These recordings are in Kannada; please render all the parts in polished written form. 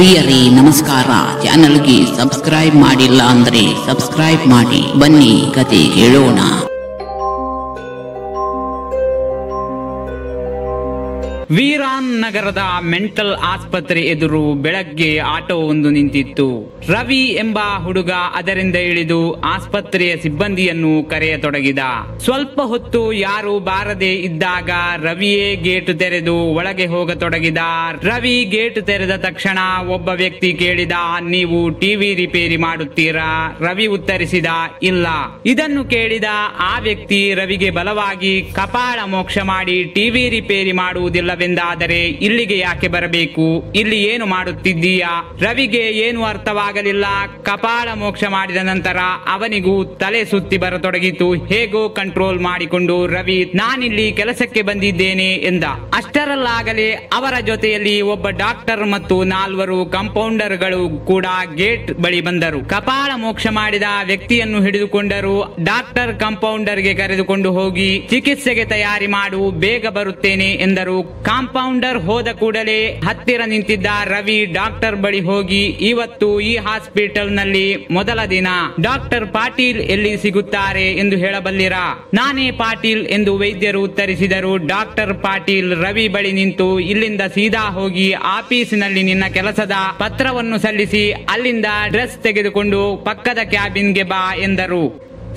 ಪ್ರಿಯರೇ ನಮಸ್ಕಾರ. ಚಾನಲ್ಗೆ ಸಬ್ಸ್ಕ್ರೈಬ್ ಮಾಡಿಲ್ಲ ಅಂದ್ರೆ ಸಬ್ಸ್ಕ್ರೈಬ್ ಮಾಡಿ. ಬನ್ನಿ ಕತೆ ಕೇಳೋಣ. ವೀರಾನ್ ನಗರದ ಮೆಂಟಲ್ ಆಸ್ಪತ್ರೆ ಎದುರು ಬೆಳಗ್ಗೆ ಆಟೋವೊಂದು ನಿಂತಿತ್ತು. ರವಿ ಎಂಬ ಹುಡುಗ ಅದರಿಂದ ಇಳಿದು ಆಸ್ಪತ್ರೆಯ ಸಿಬ್ಬಂದಿಯನ್ನು ಕರೆಯತೊಡಗಿದ. ಸ್ವಲ್ಪ ಹೊತ್ತು ಯಾರು ಬಾರದೆ ಇದ್ದಾಗ ರವಿಯೇ ಗೇಟ್ ತೆರೆದು ಒಳಗೆ ಹೋಗತೊಡಗಿದ. ರವಿ ಗೇಟ್ ತೆರೆದ ತಕ್ಷಣ ಒಬ್ಬ ವ್ಯಕ್ತಿ ಕೇಳಿದ, ನೀವು ಟಿವಿ ರಿಪೇರಿ ಮಾಡುತ್ತೀರಾ? ರವಿ ಉತ್ತರಿಸಿದ, ಇಲ್ಲ. ಇದನ್ನು ಕೇಳಿದ ಆ ವ್ಯಕ್ತಿ ರವಿಗೆ ಬಲವಾಗಿ ಕಪಾಳ ಮೋಕ್ಷ ಮಾಡಿ, ಟಿವಿ ರಿಪೇರಿ ಮಾಡುವುದಿಲ್ಲವೆಂದಾದರೆ ಇಲ್ಲಿಗೆ ಯಾಕೆ ಬರಬೇಕು? ಇಲ್ಲಿ ಏನು ಮಾಡುತ್ತಿದ್ದೀಯಾ? ರವಿಗೆ ಏನು ಅರ್ಥವಾಗಲಿಲ್ಲ. ಕಪಾಳ ಮೋಕ್ಷ ಮಾಡಿದ ನಂತರ ಅವನಿಗೂ ತಲೆ ಸುತ್ತಿ ಬರತೊಡಗಿತು. ಹೇಗೋ ಕಂಟ್ರೋಲ್ ಮಾಡಿಕೊಂಡು ರವಿ, ನಾನಿಲ್ಲಿ ಕೆಲಸಕ್ಕೆ ಬಂದಿದ್ದೇನೆ ಎಂದ. ಅಷ್ಟರಲ್ಲಾಗಲೇ ಅವರ ಜೊತೆಯಲ್ಲಿ ಒಬ್ಬ ಡಾಕ್ಟರ್ ಮತ್ತು 4 ಕಂಪೌಂಡರ್ಗಳು ಕೂಡ ಗೇಟ್ ಬಳಿ ಬಂದರು. ಕಪಾಳ ಮೋಕ್ಷ ಮಾಡಿದ ವ್ಯಕ್ತಿಯನ್ನು ಹಿಡಿದುಕೊಂಡರು. ಡಾಕ್ಟರ್ ಕಂಪೌಂಡರ್ಗೆ ಕರೆದುಕೊಂಡು ಹೋಗಿ ಚಿಕಿತ್ಸೆಗೆ ತಯಾರಿ ಮಾಡು, ಬೇಗ ಬರುತ್ತೇನೆ ಎಂದರು. ಕಾಂಪೌಂಡರ್ ಹೋದ ಕೂಡಲೇ ಹತ್ತಿರ ನಿಂತಿದ್ದ ರವಿ ಡಾಕ್ಟರ್ ಬಳಿ ಹೋಗಿ, ಇವತ್ತು ಈ ಹಾಸ್ಪಿಟಲ್ ನಲ್ಲಿ ಮೊದಲ ದಿನ. ಡಾಕ್ಟರ್ ಪಾಟೀಲ್ ಎಲ್ಲಿ ಸಿಗುತ್ತಾರೆ ಎಂದು ಹೇಳಬಲ್ಲಿರಾ? ನಾನೇ ಪಾಟೀಲ್ ಎಂದು ವೈದ್ಯರು ಉತ್ತರಿಸಿದರು. ಡಾಕ್ಟರ್ ಪಾಟೀಲ್ ರವಿ ಬಳಿ ನಿಂತು, ಇಲ್ಲಿಂದ ಸೀದಾ ಹೋಗಿ ಆಫೀಸಿನಲ್ಲಿ ನಿನ್ನ ಕೆಲಸದ ಪತ್ರವನ್ನು ಸಲ್ಲಿಸಿ ಅಲ್ಲಿಂದ ಡ್ರೆಸ್ ತೆಗೆದುಕೊಂಡು ಪಕ್ಕದ ಕ್ಯಾಬಿನ್ಗೆ ಬಾ ಎಂದರು.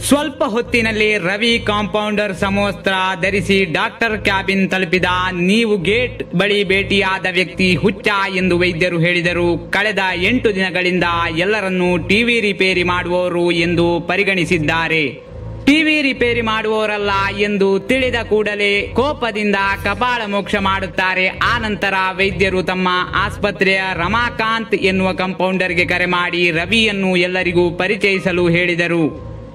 ಸ್ವಲ್ಪ ಹೊತ್ತಿನಲ್ಲಿ ರವಿ ಕಾಂಪೌಂಡರ್ ಸಮವಸ್ತ್ರ ಧರಿಸಿ ಡಾಕ್ಟರ್ ಕ್ಯಾಬಿನ್ ತಲುಪಿದ. ನೀವು ಗೇಟ್ ಬಳಿ ಭೇಟಿಯಾದ ವ್ಯಕ್ತಿ ಹುಚ್ಚ ಎಂದು ವೈದ್ಯರು ಹೇಳಿದರು. ಕಳೆದ 8 ದಿನಗಳಿಂದ ಎಲ್ಲರನ್ನೂ ಟಿವಿ ರಿಪೇರಿ ಮಾಡುವವರು ಎಂದು ಪರಿಗಣಿಸಿದ್ದಾರೆ. ಟಿವಿ ರಿಪೇರಿ ಮಾಡುವವರಲ್ಲ ಎಂದು ತಿಳಿದ ಕೂಡಲೇ ಕೋಪದಿಂದ ಕಪಾಳ ಮೋಕ್ಷ ಮಾಡುತ್ತಾರೆ. ಆ ನಂತರ ವೈದ್ಯರು ತಮ್ಮ ಆಸ್ಪತ್ರೆಯ ರಮಾಕಾಂತ್ ಎನ್ನುವ ಕಂಪೌಂಡರ್ಗೆ ಕರೆ ಮಾಡಿ ರವಿಯನ್ನು ಎಲ್ಲರಿಗೂ ಪರಿಚಯಿಸಲು ಹೇಳಿದರು.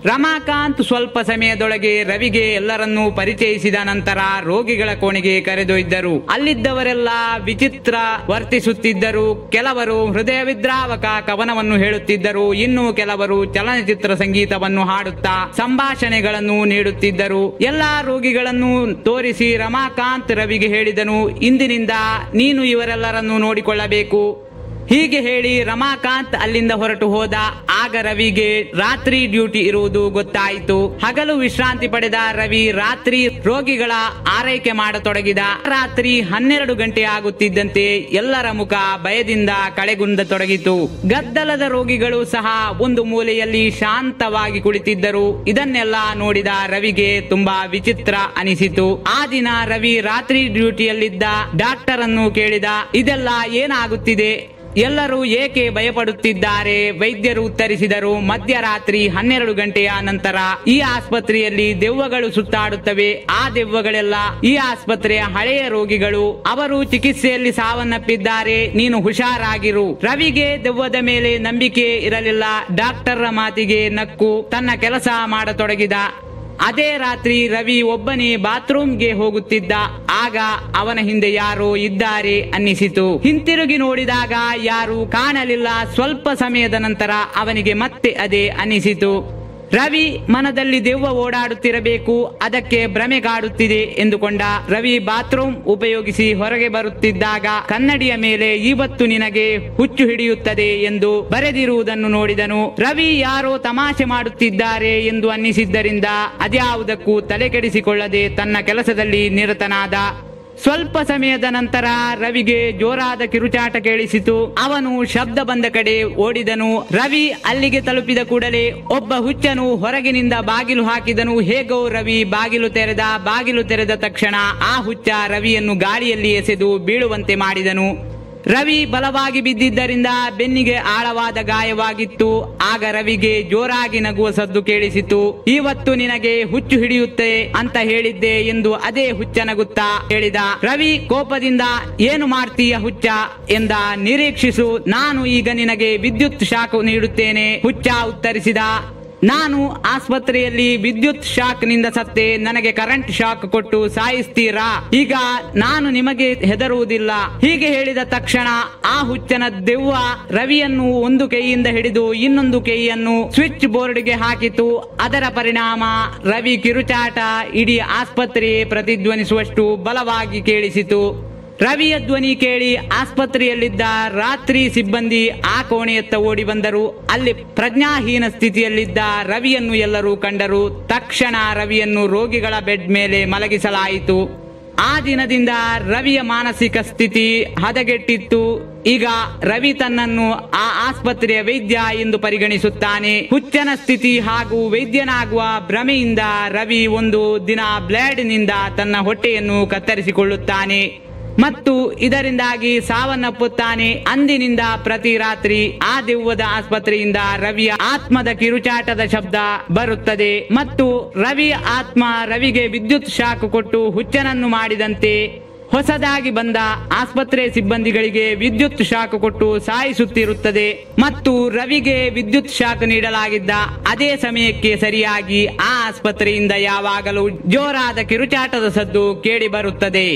ರಮಾಕಾಂತ್ ಸ್ವಲ್ಪ ಸಮಯದೊಳಗೆ ರವಿಗೆ ಎಲ್ಲರನ್ನೂ ಪರಿಚಯಿಸಿದ ನಂತರ ರೋಗಿಗಳ ಕೋಣೆಗೆ ಕರೆದೊಯ್ದರು. ಅಲ್ಲಿದ್ದವರೆಲ್ಲ ವಿಚಿತ್ರ ವರ್ತಿಸುತ್ತಿದ್ದರು. ಕೆಲವರು ಹೃದಯ ವಿದ್ರಾವಕ ಕವನವನ್ನು ಹೇಳುತ್ತಿದ್ದರು. ಇನ್ನು ಕೆಲವರು ಚಲನಚಿತ್ರ ಸಂಗೀತವನ್ನು ಹಾಡುತ್ತಾ ಸಂಭಾಷಣೆಗಳನ್ನು ನೀಡುತ್ತಿದ್ದರು. ಎಲ್ಲಾ ರೋಗಿಗಳನ್ನು ತೋರಿಸಿ ರಮಾಕಾಂತ್ ರವಿಗೆ ಹೇಳಿದನು, ಇಂದಿನಿಂದ ನೀನು ಇವರೆಲ್ಲರನ್ನು ನೋಡಿಕೊಳ್ಳಬೇಕು. ಹೀಗೆ ಹೇಳಿ ರಮಾಕಾಂತ್ ಅಲ್ಲಿಂದ ಹೊರಟು ಹೋದ. ಆಗ ರವಿಗೆ ರಾತ್ರಿ ಡ್ಯೂಟಿ ಇರುವುದು ಗೊತ್ತಾಯಿತು. ಹಗಲು ವಿಶ್ರಾಂತಿ ಪಡೆದ ರವಿ ರಾತ್ರಿ ರೋಗಿಗಳ ಆರೈಕೆ ಮಾಡತೊಡಗಿದ. ರಾತ್ರಿ 12 ಗಂಟೆ ಆಗುತ್ತಿದ್ದಂತೆ ಎಲ್ಲರ ಮುಖ ಭಯದಿಂದ ಕಳೆಗುಂದತೊಡಗಿತು. ಗದ್ದಲದ ರೋಗಿಗಳು ಸಹ ಒಂದು ಮೂಲೆಯಲ್ಲಿ ಶಾಂತವಾಗಿ ಕುಳಿತಿದ್ದರು. ಇದನ್ನೆಲ್ಲ ನೋಡಿದ ರವಿಗೆ ತುಂಬಾ ವಿಚಿತ್ರ ಅನಿಸಿತು. ಆ ದಿನ ರವಿ ರಾತ್ರಿ ಡ್ಯೂಟಿಯಲ್ಲಿದ್ದ ಡಾಕ್ಟರ್ ಅನ್ನು ಕೇಳಿದ, ಇದೆಲ್ಲ ಏನಾಗುತ್ತಿದೆ? ಎಲ್ಲರೂ ಏಕೆ ಭಯಪಡುತ್ತಿದ್ದಾರೆ? ವೈದ್ಯರು ಉತ್ತರಿಸಿದರು, ಮಧ್ಯರಾತ್ರಿ 12 ಗಂಟೆಯ ನಂತರ ಈ ಆಸ್ಪತ್ರೆಯಲ್ಲಿ ದೆವ್ವಗಳು ಸುತ್ತಾಡುತ್ತವೆ. ಆ ದೆವ್ವಗಳೆಲ್ಲ ಈ ಆಸ್ಪತ್ರೆಯ ಹಳೆಯ ರೋಗಿಗಳು. ಅವರು ಚಿಕಿತ್ಸೆಯಲ್ಲಿ ಸಾವನ್ನಪ್ಪಿದ್ದಾರೆ. ನೀನು ಹುಷಾರಾಗಿರು. ರವಿಗೆ ದೆವ್ವದ ಮೇಲೆ ನಂಬಿಕೆ ಇರಲಿಲ್ಲ. ಡಾಕ್ಟರ್ ಮಾತಿಗೆ ನಕ್ಕು ತನ್ನ ಕೆಲಸ ಮಾಡತೊಡಗಿದ. ಅದೇ ರಾತ್ರಿ ರವಿ ಒಬ್ಬನೇ ಬಾತ್ರೂಮ್ಗೆ ಹೋಗುತ್ತಿದ್ದ. ಆಗ ಅವನ ಹಿಂದೆ ಯಾರೋ ಇದ್ದಾರೆ ಅನ್ನಿಸಿತು. ಹಿಂತಿರುಗಿ ನೋಡಿದಾಗ ಯಾರೂ ಕಾಣಲಿಲ್ಲ. ಸ್ವಲ್ಪ ಸಮಯದ ನಂತರ ಅವನಿಗೆ ಮತ್ತೆ ಅದೇ ಅನ್ನಿಸಿತು. ರವಿ ಮನದಲ್ಲಿ ದೆವ್ವ ಓಡಾಡುತ್ತಿರಬೇಕು, ಅದಕ್ಕೆ ಭ್ರಮೆಗಾಡುತ್ತಿದೆ ಎಂದುಕೊಂಡ. ರವಿ ಬಾತ್ರೂಮ್ ಉಪಯೋಗಿಸಿ ಹೊರಗೆ ಬರುತ್ತಿದ್ದಾಗ ಕನ್ನಡಿಯ ಮೇಲೆ ಇವತ್ತು ನಿನಗೆ ಹುಚ್ಚು ಹಿಡಿಯುತ್ತದೆ ಎಂದು ಬರೆದಿರುವುದನ್ನು ನೋಡಿದನು. ರವಿ ಯಾರೋ ತಮಾಷೆ ಮಾಡುತ್ತಿದ್ದಾರೆ ಎಂದು ಅನ್ನಿಸಿದ್ದರಿಂದ ಅದ್ಯಾವುದಕ್ಕೂ ತಲೆಕೆಡಿಸಿಕೊಳ್ಳದೆ ತನ್ನ ಕೆಲಸದಲ್ಲಿ ನಿರತನಾದ. ಸ್ವಲ್ಪ ಸಮಯದ ನಂತರ ರವಿಗೆ ಜೋರಾದ ಕಿರುಚಾಟ ಕೇಳಿಸಿತು. ಅವನು ಶಬ್ದ ಬಂದ ಕಡೆ ಓಡಿದನು. ರವಿ ಅಲ್ಲಿಗೆ ತಲುಪಿದ ಕೂಡಲೇ ಒಬ್ಬ ಹುಚ್ಚನು ಹೊರಗಿನಿಂದ ಬಾಗಿಲು ಹಾಕಿದನು. ಹೇಗೋ ರವಿ ಬಾಗಿಲು ತೆರೆದ ತಕ್ಷಣ ಆ ಹುಚ್ಚ ರವಿಯನ್ನು ಗಾಳಿಯಲ್ಲಿ ಎಸೆದು ಬೀಳುವಂತೆ ಮಾಡಿದನು. ರವಿ ಬಲವಾಗಿ ಬಿದ್ದಿದ್ದರಿಂದ ಬೆನ್ನಿಗೆ ಆಳವಾದ ಗಾಯವಾಗಿತ್ತು. ಆಗ ರವಿಗೆ ಜೋರಾಗಿ ನಗುವ ಸದ್ದು ಕೇಳಿಸಿತು. ಇವತ್ತು ನಿನಗೆ ಹುಚ್ಚು ಹಿಡಿಯುತ್ತೆ ಅಂತ ಹೇಳಿದ್ದೆ ಎಂದು ಅದೇ ಹುಚ್ಚ ನಗುತ್ತಾ ಹೇಳಿದ. ರವಿ ಕೋಪದಿಂದ, ಏನು ಮಾಡ್ತೀಯ ಹುಚ್ಚ ಎಂದ. ನಿರೀಕ್ಷಿಸು, ನಾನು ಈಗ ನಿನಗೆ ವಿದ್ಯುತ್ ಶಾಕ್ ನೀಡುತ್ತೇನೆ. ಹುಚ್ಚ ಉತ್ತರಿಸಿದ, ನಾನು ಆಸ್ಪತ್ರೆಯಲ್ಲಿ ವಿದ್ಯುತ್ ಶಾಕ್ ನಿಂದ ಸತ್ತೆ, ನನಗೆ ಕರೆಂಟ್ ಶಾಕ್ ಕೊಟ್ಟು ಸಾಯಿಸ್ತೀರಾ? ಈಗ ನಾನು ನಿಮಗೆ ಹೆದರುವುದಿಲ್ಲ. ಹೀಗೆ ಹೇಳಿದ ತಕ್ಷಣ ಆ ಹುಚ್ಚನ ದೆವ್ವ ರವಿಯನ್ನು ಒಂದು ಕೈಯಿಂದ ಹಿಡಿದು ಇನ್ನೊಂದು ಕೈಯನ್ನು ಸ್ವಿಚ್ ಬೋರ್ಡ್ಗೆ ಹಾಕಿತು. ಅದರ ಪರಿಣಾಮ ರವಿ ಕಿರುಚಾಟ ಇಡೀ ಆಸ್ಪತ್ರೆ ಪ್ರತಿಧ್ವನಿಸುವಷ್ಟು ಬಲವಾಗಿ ಕೇಳಿಸಿತು. ರವಿಯ ಧ್ವನಿ ಕೇಳಿ ಆಸ್ಪತ್ರೆಯಲ್ಲಿದ್ದ ರಾತ್ರಿ ಸಿಬ್ಬಂದಿ ಆ ಕೋಣೆಯತ್ತ ಓಡಿ ಬಂದರು. ಅಲ್ಲಿ ಪ್ರಜ್ಞಾಹೀನ ಸ್ಥಿತಿಯಲ್ಲಿದ್ದ ರವಿಯನ್ನು ಎಲ್ಲರೂ ಕಂಡರು. ತಕ್ಷಣ ರವಿಯನ್ನು ರೋಗಿಗಳ ಬೆಡ್ ಮೇಲೆ ಮಲಗಿಸಲಾಯಿತು. ಆ ದಿನದಿಂದ ರವಿಯ ಮಾನಸಿಕ ಸ್ಥಿತಿ ಹದಗೆಟ್ಟಿತ್ತು. ಈಗ ರವಿ ತನ್ನನ್ನು ಆ ಆಸ್ಪತ್ರೆಯ ವೈದ್ಯ ಎಂದು ಪರಿಗಣಿಸುತ್ತಾನೆ. ಹುಚ್ಚನ ಸ್ಥಿತಿ ಹಾಗೂ ವೈದ್ಯನಾಗುವ ಭ್ರಮೆಯಿಂದ ರವಿ ಒಂದು ದಿನ ಬ್ಲೇಡ್ನಿಂದ ತನ್ನ ಹೊಟ್ಟೆಯನ್ನು ಕತ್ತರಿಸಿಕೊಳ್ಳುತ್ತಾನೆ ಮತ್ತು ಇದರಿಂದಾಗಿ ಸಾವನ್ನಪ್ಪುತ್ತಾನೆ. ಅಂದಿನಿಂದ ಪ್ರತಿ ರಾತ್ರಿ ಆ ದೆವ್ವದ ಆಸ್ಪತ್ರೆಯಿಂದ ರವಿಯ ಆತ್ಮದ ಕಿರುಚಾಟದ ಶಬ್ದ ಬರುತ್ತದೆ ಮತ್ತು ರವಿಯ ಆತ್ಮ ರವಿಗೆ ವಿದ್ಯುತ್ ಶಾಕ್ ಕೊಟ್ಟು ಹುಚ್ಚನನ್ನು ಮಾಡಿದಂತೆ ಹೊಸದಾಗಿ ಬಂದ ಆಸ್ಪತ್ರೆ ಸಿಬ್ಬಂದಿಗಳಿಗೆ ವಿದ್ಯುತ್ ಶಾಕ್ ಕೊಟ್ಟು ಸಾಯಿಸುತ್ತಿರುತ್ತದೆ. ಮತ್ತು ರವಿಗೆ ವಿದ್ಯುತ್ ಶಾಕ್ ನೀಡಲಾಗಿದ್ದ ಅದೇ ಸಮಯಕ್ಕೆ ಸರಿಯಾಗಿ ಆ ಆಸ್ಪತ್ರೆಯಿಂದ ಯಾವಾಗಲೂ ಜೋರಾದ ಕಿರುಚಾಟದ ಸದ್ದು ಕೇಳಿ ಬರುತ್ತದೆ.